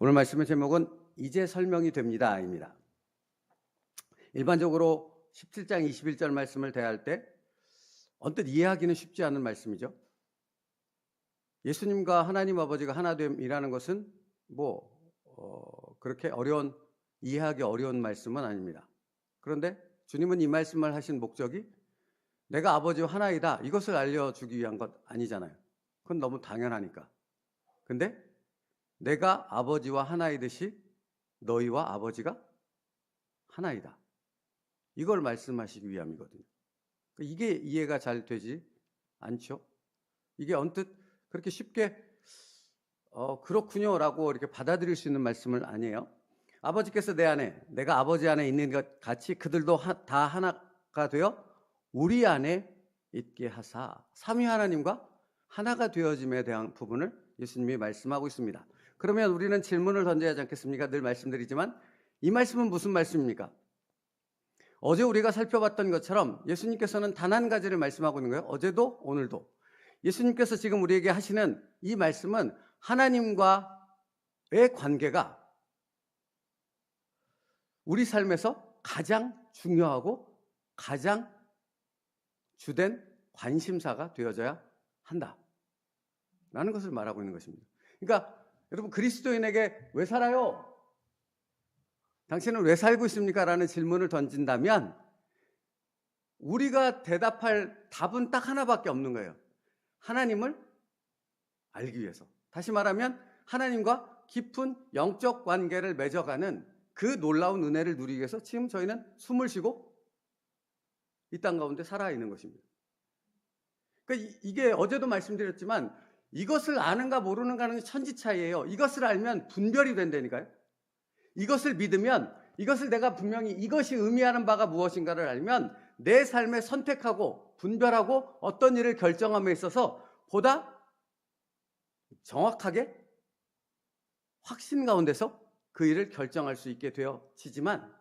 오늘 말씀의 제목은 이제 설명이 됩니다입니다. 일반적으로 17장 21절 말씀을 대할 때 언뜻 이해하기는 쉽지 않은 말씀이죠. 예수님과 하나님 아버지가 하나됨이라는 것은 그렇게 이해하기 어려운 말씀은 아닙니다. 그런데 주님은 이 말씀을 하신 목적이 내가 아버지와 하나이다 이것을 알려주기 위한 것 아니잖아요. 그건 너무 당연하니까. 근데 내가 아버지와 하나이듯이 너희와 아버지가 하나이다. 이걸 말씀하시기 위함이거든요. 이게 이해가 잘 되지 않죠? 이게 언뜻 그렇게 쉽게 그렇군요라고 이렇게 받아들일 수 있는 말씀은 아니에요. 아버지께서 내 안에, 내가 아버지 안에 있는 것 같이 그들도 다 하나가 되어 우리 안에 있게 하사 삼위 하나님과 하나가 되어짐에 대한 부분을 예수님이 말씀하고 있습니다. 그러면 우리는 질문을 던져야 하지 않겠습니까? 늘 말씀드리지만 이 말씀은 무슨 말씀입니까? 어제 우리가 살펴봤던 것처럼 예수님께서는 단 한 가지를 말씀하고 있는 거예요. 어제도 오늘도. 예수님께서 지금 우리에게 하시는 이 말씀은 하나님과의 관계가 우리 삶에서 가장 중요하고 가장 주된 관심사가 되어져야 한다 라는 것을 말하고 있는 것입니다. 그러니까 여러분, 그리스도인에게 왜 살아요? 당신은 왜 살고 있습니까? 라는 질문을 던진다면 우리가 대답할 답은 딱 하나밖에 없는 거예요. 하나님을 알기 위해서. 다시 말하면 하나님과 깊은 영적 관계를 맺어가는 그 놀라운 은혜를 누리기 위해서 지금 저희는 숨을 쉬고 이 땅 가운데 살아있는 것입니다. 그러니까 이게 어제도 말씀드렸지만 이것을 아는가 모르는가는 천지 차이예요. 이것을 알면 분별이 된다니까요. 이것을 믿으면, 이것을 내가 분명히 이것이 의미하는 바가 무엇인가를 알면 내 삶에 선택하고 분별하고 어떤 일을 결정함에 있어서 보다 정확하게 확신 가운데서 그 일을 결정할 수 있게 되어지지만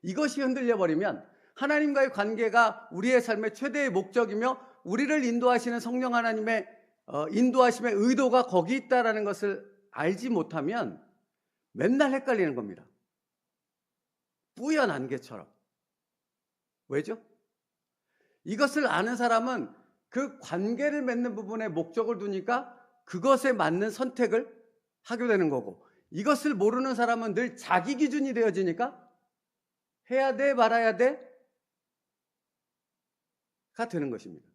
이것이 흔들려 버리면 하나님과의 관계가 우리의 삶의 최대의 목적이며 우리를 인도하시는 성령 하나님의 인도하심의 의도가 거기 있다는 것을 알지 못하면 맨날 헷갈리는 겁니다. 뿌연 안개처럼. 왜죠? 이것을 아는 사람은 그 관계를 맺는 부분에 목적을 두니까 그것에 맞는 선택을 하게 되는 거고, 이것을 모르는 사람은 늘 자기 기준이 되어지니까 해야 돼 말아야 돼가 되는 것입니다.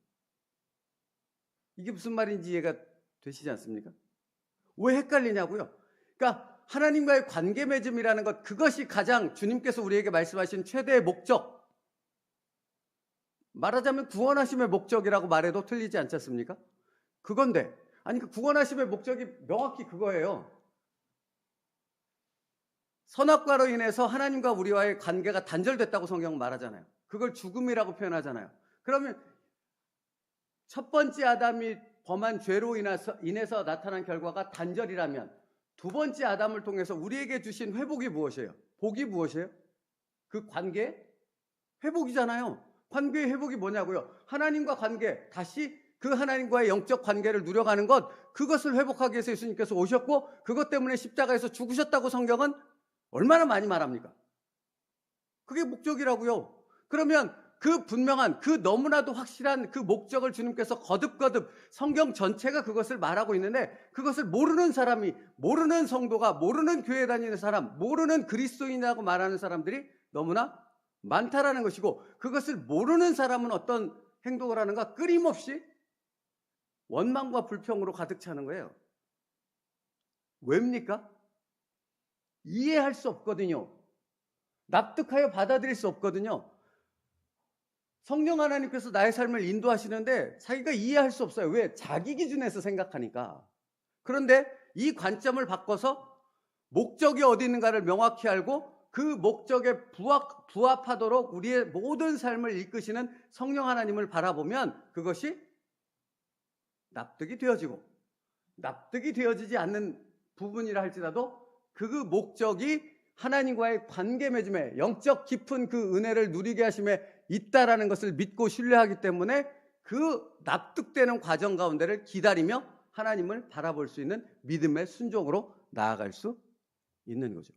이게 무슨 말인지 이해가 되시지 않습니까? 왜 헷갈리냐고요? 그러니까 하나님과의 관계 맺음이라는 것, 그것이 가장 주님께서 우리에게 말씀하신 최대의 목적, 말하자면 구원하심의 목적이라고 말해도 틀리지 않지 않습니까? 그건데, 아니 그 구원하심의 목적이 명확히 그거예요. 선악과로 인해서 하나님과 우리와의 관계가 단절됐다고 성경은 말하잖아요. 그걸 죽음이라고 표현하잖아요. 그러면 첫 번째 아담이 범한 죄로 인해서 나타난 결과가 단절이라면 두 번째 아담을 통해서 우리에게 주신 회복이 무엇이에요? 복이 무엇이에요? 그 관계 회복이잖아요. 관계의 회복이 뭐냐고요? 하나님과 관계, 다시 그 하나님과의 영적 관계를 누려가는 것, 그것을 회복하기 위해서 예수님께서 오셨고 그것 때문에 십자가에서 죽으셨다고 성경은 얼마나 많이 말합니까? 그게 목적이라고요. 그러면 그 분명한, 그 너무나도 확실한 그 목적을 주님께서 거듭거듭 성경 전체가 그것을 말하고 있는데 그것을 모르는 사람이, 모르는 성도가, 모르는 교회 다니는 사람, 모르는 그리스도인이라고 말하는 사람들이 너무나 많다라는 것이고, 그것을 모르는 사람은 어떤 행동을 하는가? 끊임없이 원망과 불평으로 가득 차는 거예요. 왜입니까? 이해할 수 없거든요. 납득하여 받아들일 수 없거든요. 성령 하나님께서 나의 삶을 인도하시는데 자기가 이해할 수 없어요. 왜? 자기 기준에서 생각하니까. 그런데 이 관점을 바꿔서 목적이 어디 있는가를 명확히 알고 그 목적에 부합하도록 우리의 모든 삶을 이끄시는 성령 하나님을 바라보면 그것이 납득이 되어지고, 납득이 되어지지 않는 부분이라 할지라도 그 목적이 하나님과의 관계 맺음에 영적 깊은 그 은혜를 누리게 하심에 있다라는 것을 믿고 신뢰하기 때문에 그 납득되는 과정 가운데를 기다리며 하나님을 바라볼 수 있는 믿음의 순종으로 나아갈 수 있는 거죠.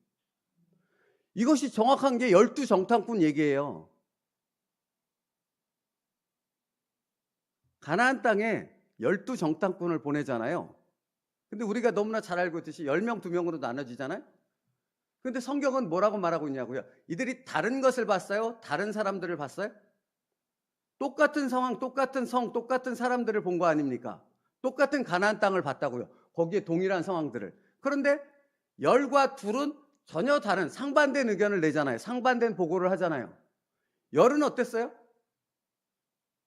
이것이 정확한 게 12정탐꾼 얘기예요. 가나안 땅에 12정탐꾼을 보내잖아요. 근데 우리가 너무나 잘 알고 있듯이 10명, 2명으로 나눠지잖아요. 근데 성경은 뭐라고 말하고 있냐고요? 이들이 다른 것을 봤어요? 다른 사람들을 봤어요? 똑같은 상황, 똑같은 성, 똑같은 사람들을 본 거 아닙니까? 똑같은 가나안 땅을 봤다고요. 거기에 동일한 상황들을. 그런데 열과 둘은 전혀 다른 상반된 의견을 내잖아요. 상반된 보고를 하잖아요. 열은 어땠어요?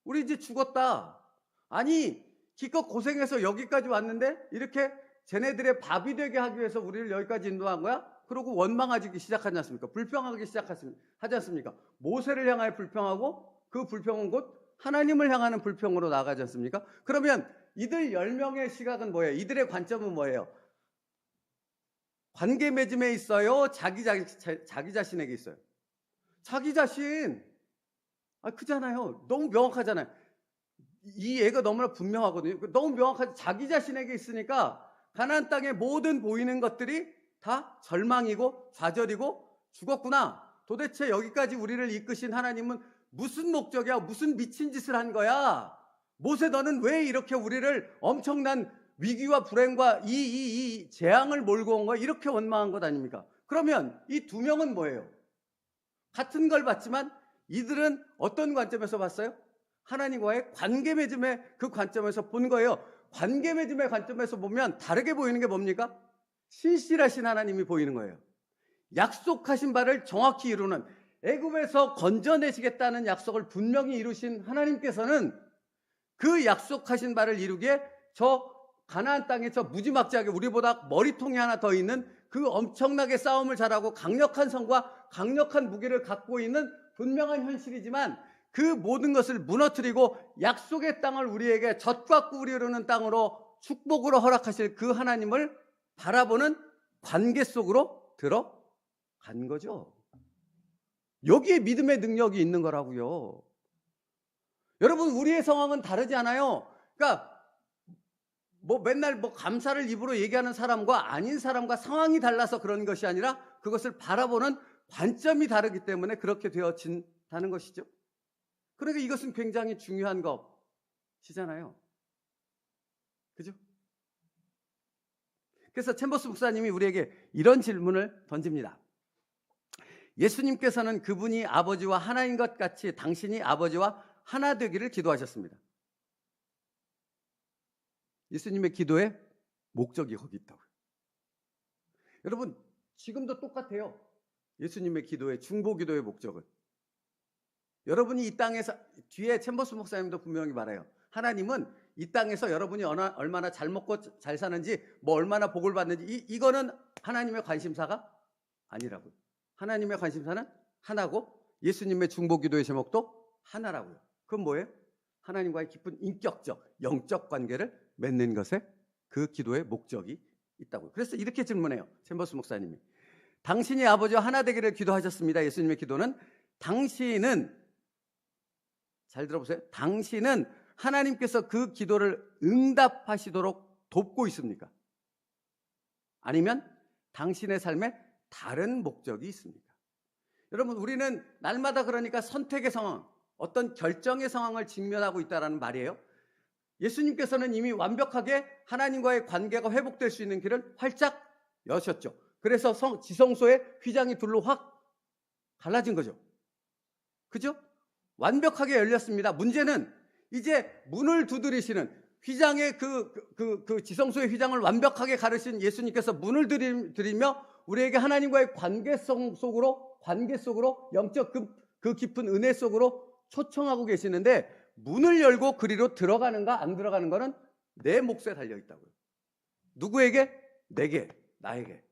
우리 이제 죽었다. 아니 기껏 고생해서 여기까지 왔는데 이렇게 쟤네들의 밥이 되게 하기 위해서 우리를 여기까지 인도한 거야? 그러고 원망하기 시작하지 않습니까? 불평하기 시작하지 않습니까? 모세를 향하여 불평하고 그 불평은 곧 하나님을 향하는 불평으로 나가지 않습니까? 그러면 이들 10명의 시각은 뭐예요? 이들의 관점은 뭐예요? 관계 맺음에 있어요? 자기 자신에게 있어요? 자기 자신. 크잖아요. 너무 명확하잖아요. 이 예가 너무나 분명하거든요. 너무 명확하지. 자기 자신에게 있으니까 가나안 땅의 모든 보이는 것들이 다 절망이고 좌절이고 죽었구나. 도대체 여기까지 우리를 이끄신 하나님은 무슨 목적이야? 무슨 미친 짓을 한 거야? 모세 너는 왜 이렇게 우리를 엄청난 위기와 불행과 이 재앙을 몰고 온 거야? 이렇게 원망한 것 아닙니까? 그러면 이 두 명은 뭐예요? 같은 걸 봤지만 이들은 어떤 관점에서 봤어요? 하나님과의 관계 맺음의 그 관점에서 본 거예요. 관계 맺음의 관점에서 보면 다르게 보이는 게 뭡니까? 신실하신 하나님이 보이는 거예요. 약속하신 바를 정확히 이루는, 애굽에서 건져내시겠다는 약속을 분명히 이루신 하나님께서는 그 약속하신 바를 이루기에 저 가나안 땅에 저 무지막지하게 우리보다 머리통이 하나 더 있는 그 엄청나게 싸움을 잘하고 강력한 성과 강력한 무기를 갖고 있는 분명한 현실이지만 그 모든 것을 무너뜨리고 약속의 땅을 우리에게 젖과 꿀이 흐르는 땅으로 축복으로 허락하실 그 하나님을 바라보는 관계 속으로 들어간 거죠. 여기에 믿음의 능력이 있는 거라고요. 여러분, 우리의 상황은 다르지 않아요. 그러니까 맨날 감사를 입으로 얘기하는 사람과 아닌 사람과 상황이 달라서 그런 것이 아니라 그것을 바라보는 관점이 다르기 때문에 그렇게 되어진다는 것이죠. 그러니까 이것은 굉장히 중요한 것이잖아요. 그죠? 그래서 챔버스 목사님이 우리에게 이런 질문을 던집니다. 예수님께서는 그분이 아버지와 하나인 것 같이 당신이 아버지와 하나 되기를 기도하셨습니다. 예수님의 기도의 목적이 거기 있다고요. 여러분, 지금도 똑같아요. 예수님의 기도의 중보기도의 목적은. 여러분이 이 땅에서, 뒤에 챔버스 목사님도 분명히 말해요. 하나님은 이 땅에서 여러분이 얼마나 잘 먹고 잘 사는지, 얼마나 복을 받는지, 이거는 하나님의 관심사가 아니라고요. 하나님의 관심사는 하나고 예수님의 중보기도의 제목도 하나라고요. 그건 뭐예요? 하나님과의 깊은 인격적, 영적 관계를 맺는 것에 그 기도의 목적이 있다고요. 그래서 이렇게 질문해요. 챔버스 목사님이. 당신이 아버지와 하나 되기를 기도하셨습니다. 예수님의 기도는 당신은, 잘 들어보세요. 당신은 하나님께서 그 기도를 응답하시도록 돕고 있습니까? 아니면 당신의 삶에 다른 목적이 있습니까? 여러분, 우리는 날마다 그러니까 선택의 상황, 어떤 결정의 상황을 직면하고 있다는 말이에요. 예수님께서는 이미 완벽하게 하나님과의 관계가 회복될 수 있는 길을 활짝 여셨죠. 그래서 지성소의 휘장이 둘로 확 갈라진 거죠. 그죠? 완벽하게 열렸습니다. 문제는 이제 문을 두드리시는 휘장의 그 지성소의 휘장을 완벽하게 가르신 예수님께서 문을 들이며 우리에게 하나님과의 관계 속으로 영적 그 깊은 은혜 속으로 초청하고 계시는데, 문을 열고 그리로 들어가는가 안 들어가는 거는 내 몫에 달려 있다고요. 누구에게? 내게, 나에게.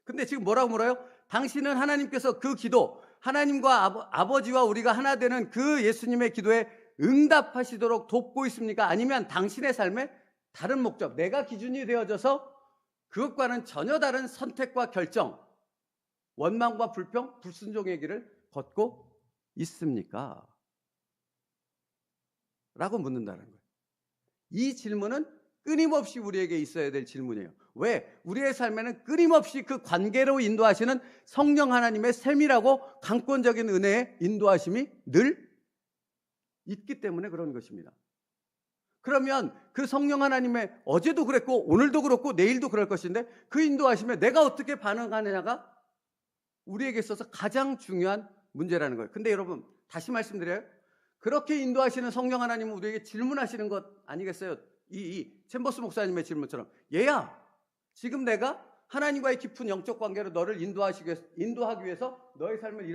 근데 지금 뭐라고 물어요? 당신은 하나님께서 그 기도, 하나님과 아버지와 우리가 하나 되는 그 예수님의 기도에 응답하시도록 돕고 있습니까? 아니면 당신의 삶에 다른 목적, 내가 기준이 되어져서 그것과는 전혀 다른 선택과 결정, 원망과 불평, 불순종의 길을 걷고 있습니까? 라고 묻는다는 거예요. 이 질문은 끊임없이 우리에게 있어야 될 질문이에요. 왜? 우리의 삶에는 끊임없이 그 관계로 인도하시는 성령 하나님의 세밀하고 강권적인 은혜의 인도하심이 늘 있기 때문에 그런 것입니다. 그러면 그 성령 하나님의 어제도 그랬고 오늘도 그렇고 내일도 그럴 것인데 그 인도하심에 내가 어떻게 반응하느냐가 우리에게 있어서 가장 중요한 문제라는 거예요. 근데 여러분 다시 말씀드려요. 그렇게 인도하시는 성령 하나님은 우리에게 질문하시는 것 아니겠어요? 이 챔버스 목사님의 질문처럼 얘야 지금 내가 하나님과의 깊은 영적 관계로 너를 인도하기 위해서 너의 삶을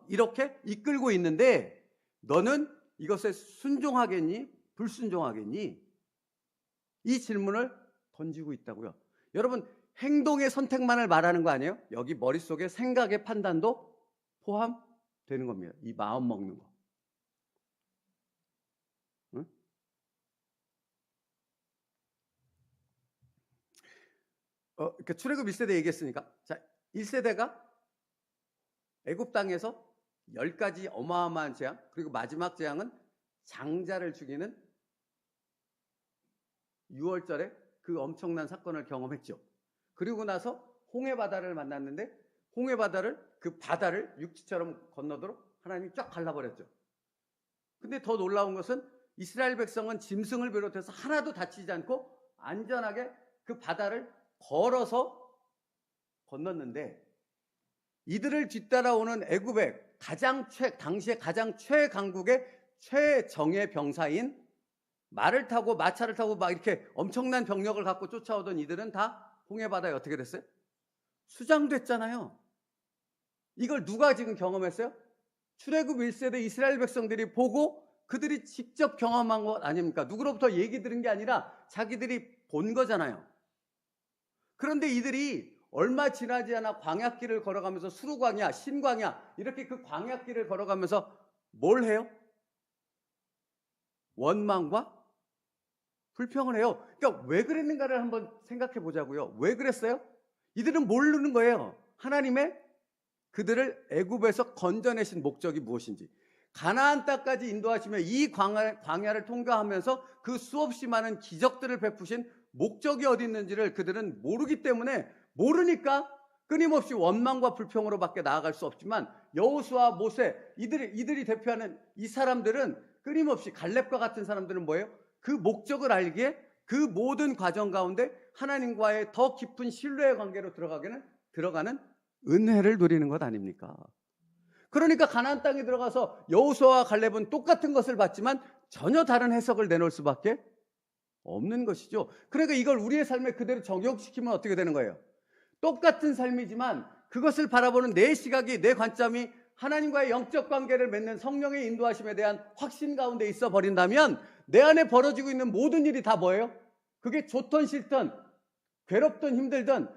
이렇게 이끌고 있는데 너는 이것에 순종하겠니? 불순종하겠니? 이 질문을 던지고 있다고요. 여러분 행동의 선택만을 말하는 거 아니에요? 여기 머릿속에 생각의 판단도 포함되는 겁니다. 이 마음 먹는 거. 응? 그러니까 출애굽 1세대 얘기했으니까 자 1세대가 애굽 땅에서 10가지 어마어마한 재앙 그리고 마지막 재앙은 장자를 죽이는 6월절에 그 엄청난 사건을 경험했죠. 그리고 나서 홍해바다를 만났는데 홍해바다를 그 바다를 육지처럼 건너도록 하나님이 쫙 갈라버렸죠. 근데 더 놀라운 것은 이스라엘 백성은 짐승을 비롯해서 하나도 다치지 않고 안전하게 그 바다를 걸어서 건넜는데 이들을 뒤따라오는 애굽의 당시에 가장 최강국의 최정예 병사인 말을 타고 마차를 타고 막 이렇게 엄청난 병력을 갖고 쫓아오던 이들은 다 홍해바다에 어떻게 됐어요? 수장됐잖아요. 이걸 누가 지금 경험했어요? 출애굽 1세대 이스라엘 백성들이 보고 그들이 직접 경험한 것 아닙니까? 누구로부터 얘기 들은 게 아니라 자기들이 본 거잖아요. 그런데 이들이 얼마 지나지 않아 광야길을 걸어가면서 수르광야, 신광야 이렇게 그 광야길을 걸어가면서 뭘 해요? 원망과 불평을 해요. 그러니까 왜 그랬는가를 한번 생각해 보자고요. 왜 그랬어요? 이들은 모르는 거예요. 하나님의 그들을 애굽에서 건져내신 목적이 무엇인지. 가나안 땅까지 인도하시며 이 광야를 통과하면서 그 수없이 많은 기적들을 베푸신 목적이 어디 있는지를 그들은 모르기 때문에 모르니까 끊임없이 원망과 불평으로밖에 나아갈 수 없지만 여호수아, 모세 이들이 대표하는 이 사람들은 끊임없이 갈렙과 같은 사람들은 뭐예요? 그 목적을 알기에 그 모든 과정 가운데 하나님과의 더 깊은 신뢰의 관계로 들어가는 은혜를 누리는 것 아닙니까? 그러니까 가나안 땅에 들어가서 여호수아와 갈렙은 똑같은 것을 봤지만 전혀 다른 해석을 내놓을 수밖에 없는 것이죠. 그러니까 이걸 우리의 삶에 그대로 적용시키면 어떻게 되는 거예요? 똑같은 삶이지만 그것을 바라보는 내 시각이, 내 관점이 하나님과의 영적 관계를 맺는 성령의 인도하심에 대한 확신 가운데 있어 버린다면 내 안에 벌어지고 있는 모든 일이 다 뭐예요? 그게 좋든 싫든 괴롭든 힘들든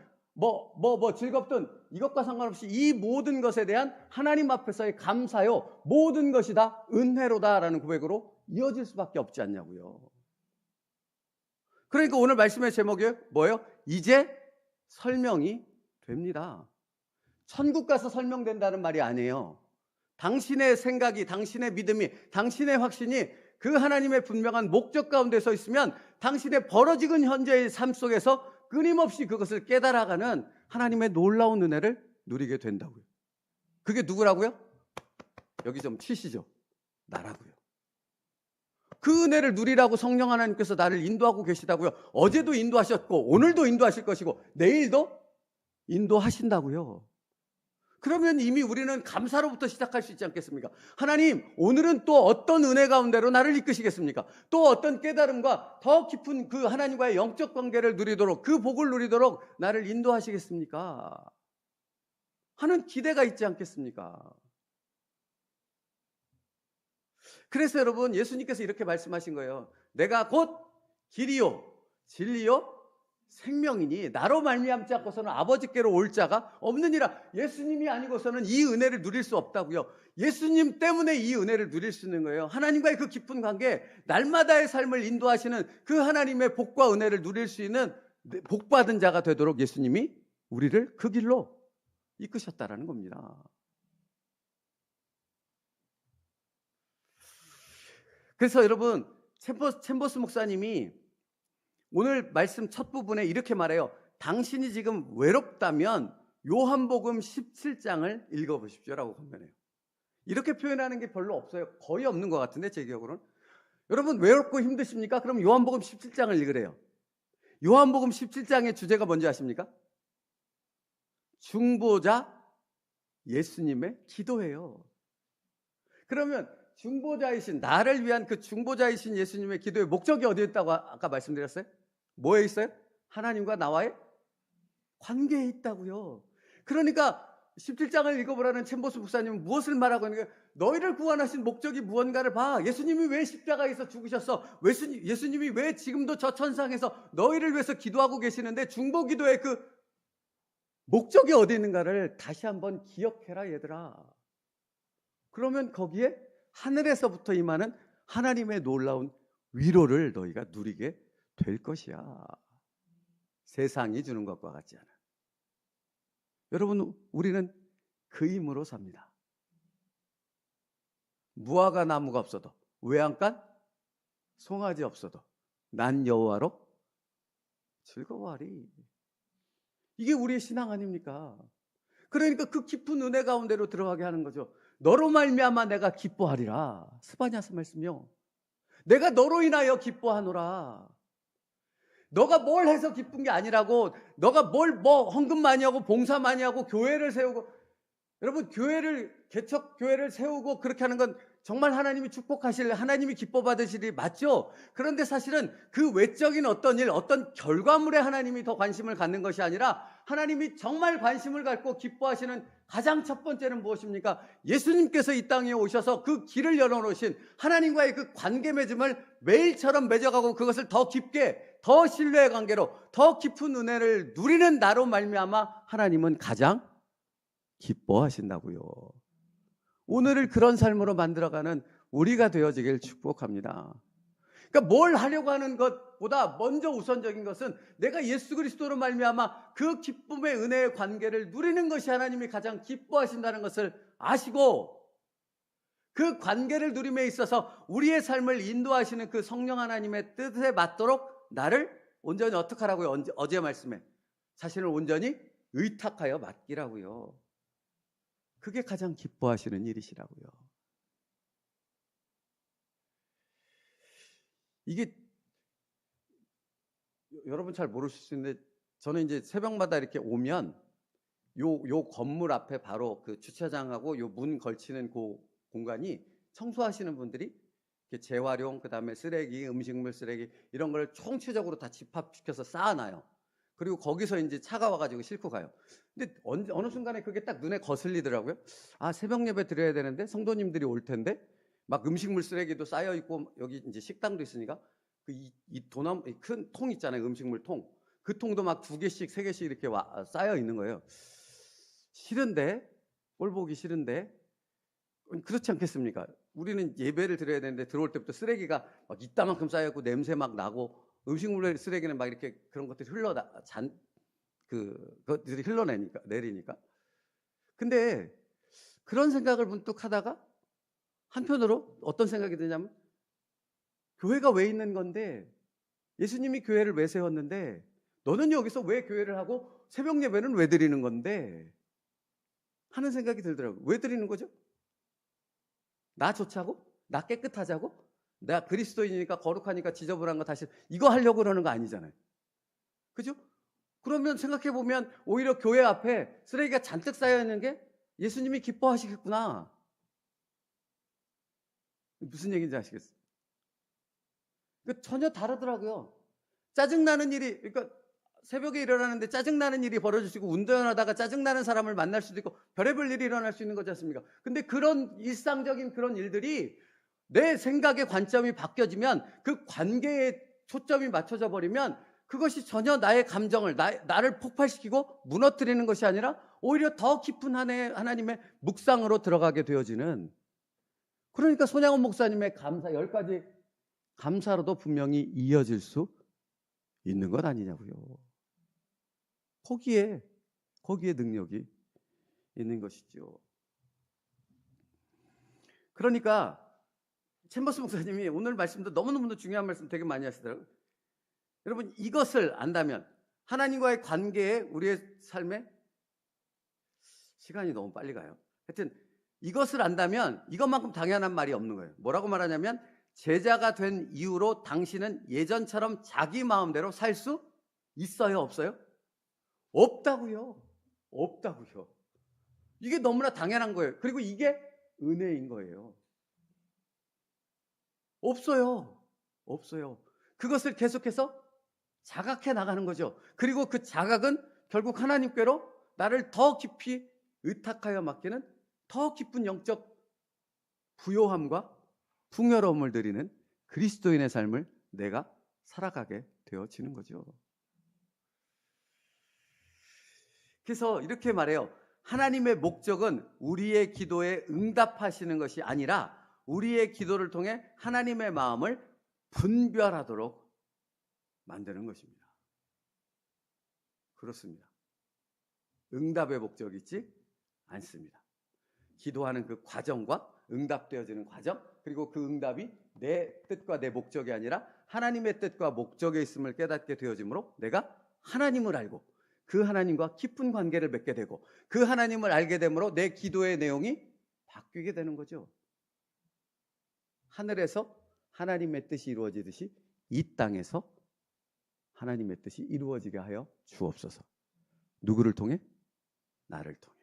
즐겁든 이것과 상관없이 이 모든 것에 대한 하나님 앞에서의 감사요, 모든 것이 다 은혜로다라는 고백으로 이어질 수밖에 없지 않냐고요. 그러니까 오늘 말씀의 제목이 뭐예요? 이제 설명이 됩니다. 천국 가서 설명된다는 말이 아니에요. 당신의 생각이, 당신의 믿음이, 당신의 확신이 그 하나님의 분명한 목적 가운데 서 있으면 당신의 벌어지는 현재의 삶 속에서 끊임없이 그것을 깨달아가는 하나님의 놀라운 은혜를 누리게 된다고요. 그게 누구라고요? 여기 좀 치시죠. 나라고요. 그 은혜를 누리라고 성령 하나님께서 나를 인도하고 계시다고요. 어제도 인도하셨고 오늘도 인도하실 것이고 내일도 인도하신다고요. 그러면 이미 우리는 감사로부터 시작할 수 있지 않겠습니까? 하나님, 오늘은 또 어떤 은혜 가운데로 나를 이끄시겠습니까? 또 어떤 깨달음과 더 깊은 그 하나님과의 영적 관계를 누리도록, 그 복을 누리도록 나를 인도하시겠습니까? 하는 기대가 있지 않겠습니까? 그래서 여러분, 예수님께서 이렇게 말씀하신 거예요. 내가 곧 길이요, 진리요, 생명이니 나로 말미암지 않고서는 아버지께로 올 자가 없느니라. 예수님이 아니고서는 이 은혜를 누릴 수 없다고요. 예수님 때문에 이 은혜를 누릴 수 있는 거예요. 하나님과의 그 깊은 관계, 날마다의 삶을 인도하시는 그 하나님의 복과 은혜를 누릴 수 있는 복받은 자가 되도록 예수님이 우리를 그 길로 이끄셨다라는 겁니다. 그래서 여러분, 챔버스 목사님이 오늘 말씀 첫 부분에 이렇게 말해요. 당신이 지금 외롭다면 요한복음 17장을 읽어보십시오라고 권면해요. 이렇게 표현하는 게 별로 없어요. 거의 없는 것 같은데 제 기억으로는. 여러분 외롭고 힘드십니까? 그럼 요한복음 17장을 읽으래요. 요한복음 17장의 주제가 뭔지 아십니까? 중보자 예수님의 기도예요. 그러면 중보자이신 나를 위한 그 중보자이신 예수님의 기도의 목적이 어디에 있다고 아까 말씀드렸어요? 뭐에 있어요? 하나님과 나와의 관계에 있다고요. 그러니까 17장을 읽어보라는 챔버스 목사님은 무엇을 말하고 있는 거예요? 너희를 구원하신 목적이 무언가를 봐. 예수님이 왜 십자가에서 죽으셨어? 예수님이 왜 지금도 저 천상에서 너희를 위해서 기도하고 계시는데 중보 기도의 그 목적이 어디 있는가를 다시 한번 기억해라 얘들아. 그러면 거기에 하늘에서부터 임하는 하나님의 놀라운 위로를 너희가 누리게 될 것이야. 세상이 주는 것과 같지 않아. 여러분, 우리는 그 힘으로 삽니다. 무화과 나무가 없어도, 외양간, 송아지 없어도 난 여호와로 즐거워하리. 이게 우리의 신앙 아닙니까? 그러니까 그 깊은 은혜 가운데로 들어가게 하는 거죠. 너로 말미암아 내가 기뻐하리라. 스바냐서 말씀이요. 내가 너로 인하여 기뻐하노라. 너가 뭘 해서 기쁜 게 아니라고, 너가 뭐 헌금 많이 하고 봉사 많이 하고 교회를 세우고, 여러분 개척 교회를 세우고 그렇게 하는 건 정말 하나님이 축복하실, 하나님이 기뻐 받으실 일이 맞죠? 그런데 사실은 그 외적인 어떤 일, 어떤 결과물에 하나님이 더 관심을 갖는 것이 아니라 하나님이 정말 관심을 갖고 기뻐하시는 가장 첫 번째는 무엇입니까? 예수님께서 이 땅에 오셔서 그 길을 열어놓으신 하나님과의 그 관계 맺음을 매일처럼 맺어가고 그것을 더 깊게, 더 신뢰의 관계로, 더 깊은 은혜를 누리는 나로 말미암아 하나님은 가장 기뻐하신다고요. 오늘을 그런 삶으로 만들어가는 우리가 되어지길 축복합니다. 그러니까 뭘 하려고 하는 것보다 먼저 우선적인 것은 내가 예수 그리스도로 말미암아 그 기쁨의 은혜의 관계를 누리는 것이 하나님이 가장 기뻐하신다는 것을 아시고 그 관계를 누림에 있어서 우리의 삶을 인도하시는 그 성령 하나님의 뜻에 맞도록 나를 온전히 어떻게 하라고요? 어제 말씀에 자신을 온전히 의탁하여 맡기라고요. 그게 가장 기뻐하시는 일이시라고요. 이게 여러분 잘 모르실 수 있는데 저는 이제 새벽마다 이렇게 오면 요 건물 앞에 바로 그 주차장하고 요 문 걸치는 그 공간이 청소하시는 분들이 재활용, 그다음에 쓰레기, 음식물 쓰레기 이런 걸 총체적으로 다 집합시켜서 쌓아놔요. 그리고 거기서 이제 차가 와가지고 싣고 가요. 근데 어느 순간에 그게 딱 눈에 거슬리더라고요. 아, 새벽 예배 드려야 되는데 성도님들이 올 텐데 막 음식물 쓰레기도 쌓여 있고 여기 이제 식당도 있으니까 이 큰 통 있잖아요. 음식물 통. 그 통도 막 2개씩, 3개씩 이렇게 쌓여 있는 거예요. 싫은데, 꼴 보기 싫은데, 그렇지 않겠습니까? 우리는 예배를 드려야 되는데 들어올 때부터 쓰레기가 막 이따만큼 쌓여있고 냄새 막 나고 음식물 쓰레기는 막 이렇게 그런 것들이 그것들이 내리니까. 근데 그런 생각을 문득 하다가 한편으로 어떤 생각이 드냐면 교회가 왜 있는 건데 예수님이 교회를 왜 세웠는데 너는 여기서 왜 교회를 하고 새벽 예배는 왜 드리는 건데 하는 생각이 들더라고요. 왜 드리는 거죠? 나 좋자고? 나 깨끗하자고? 내가 그리스도인이니까 거룩하니까 지저분한 거 다시 이거 하려고 그러는 거 아니잖아요. 그죠? 그러면 생각해보면 오히려 교회 앞에 쓰레기가 잔뜩 쌓여있는 게 예수님이 기뻐하시겠구나. 무슨 얘기인지 아시겠어요? 전혀 다르더라고요. 짜증나는 일이, 그러니까 새벽에 일어나는데 짜증나는 일이 벌어지고 운전하다가 짜증나는 사람을 만날 수도 있고 별의별 일이 일어날 수 있는 거지 않습니까? 근데 그런 일상적인 그런 일들이 내 생각의 관점이 바뀌어지면 그 관계에 초점이 맞춰져 버리면 그것이 전혀 나의 감정을 나를 폭발시키고 무너뜨리는 것이 아니라 오히려 더 깊은 하나님의 묵상으로 들어가게 되어지는, 그러니까 손양원 목사님의 감사 10가지 감사로도 분명히 이어질 수 있는 것 아니냐고요. 거기에 능력이 있는 것이죠. 그러니까 챔버스 목사님이 오늘 말씀도 너무너무 중요한 말씀 되게 많이 하시더라고요. 여러분, 이것을 안다면 하나님과의 관계에 우리의 삶에 시간이 너무 빨리 가요. 하여튼 이것을 안다면 이것만큼 당연한 말이 없는 거예요. 뭐라고 말하냐면 제자가 된 이후로 당신은 예전처럼 자기 마음대로 살 수 있어요? 없어요? 없다고요. 없다고요. 이게 너무나 당연한 거예요. 그리고 이게 은혜인 거예요. 없어요. 없어요. 그것을 계속해서 자각해 나가는 거죠. 그리고 그 자각은 결국 하나님께로 나를 더 깊이 의탁하여 맡기는 더 깊은 영적 부요함과 풍요로움을 드리는 그리스도인의 삶을 내가 살아가게 되어지는 거죠. 그래서 이렇게 말해요. 하나님의 목적은 우리의 기도에 응답하시는 것이 아니라 우리의 기도를 통해 하나님의 마음을 분별하도록 만드는 것입니다. 그렇습니다. 응답의 목적이 있지 않습니다. 기도하는 그 과정과 응답되어지는 과정, 그리고 그 응답이 내 뜻과 내 목적이 아니라 하나님의 뜻과 목적에 있음을 깨닫게 되어지므로 내가 하나님을 알고 그 하나님과 깊은 관계를 맺게 되고 그 하나님을 알게 되므로 내 기도의 내용이 바뀌게 되는 거죠. 하늘에서 하나님의 뜻이 이루어지듯이 이 땅에서 하나님의 뜻이 이루어지게 하여 주옵소서. 누구를 통해? 나를 통해.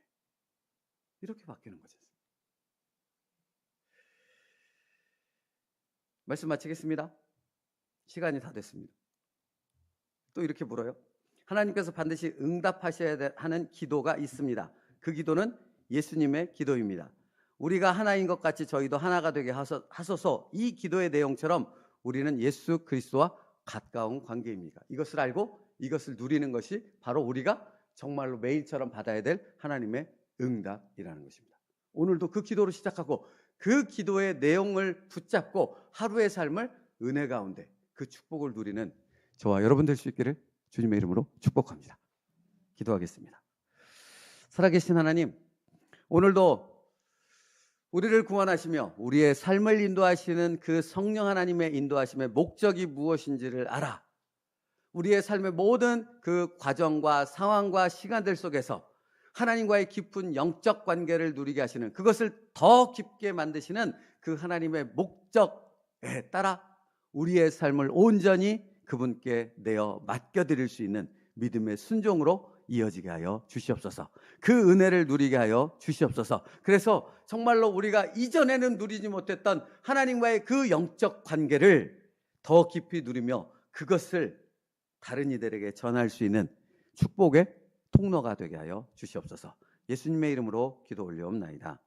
이렇게 바뀌는 거죠. 말씀 마치겠습니다. 시간이 다 됐습니다. 또 이렇게 물어요. 하나님께서 반드시 응답하셔야 하는 기도가 있습니다. 그 기도는 예수님의 기도입니다. 우리가 하나인 것 같이 저희도 하나가 되게 하소서. 이 기도의 내용처럼 우리는 예수 그리스도와 가까운 관계입니다. 이것을 알고 이것을 누리는 것이 바로 우리가 정말로 매일처럼 받아야 될 하나님의 응답이라는 것입니다. 오늘도 그 기도로 시작하고 그 기도의 내용을 붙잡고 하루의 삶을 은혜 가운데 그 축복을 누리는 저와 여러분 될 수 있기를 주님의 이름으로 축복합니다. 기도하겠습니다. 살아계신 하나님, 오늘도 우리를 구원하시며 우리의 삶을 인도하시는 그 성령 하나님의 인도하심의 목적이 무엇인지를 알아 우리의 삶의 모든 그 과정과 상황과 시간들 속에서 하나님과의 깊은 영적 관계를 누리게 하시는, 그것을 더 깊게 만드시는 그 하나님의 목적에 따라 우리의 삶을 온전히 그분께 내어 맡겨드릴 수 있는 믿음의 순종으로 이어지게 하여 주시옵소서. 그 은혜를 누리게 하여 주시옵소서. 그래서 정말로 우리가 이전에는 누리지 못했던 하나님과의 그 영적 관계를 더 깊이 누리며 그것을 다른 이들에게 전할 수 있는 축복의 통로가 되게 하여 주시옵소서. 예수님의 이름으로 기도 올려옵나이다.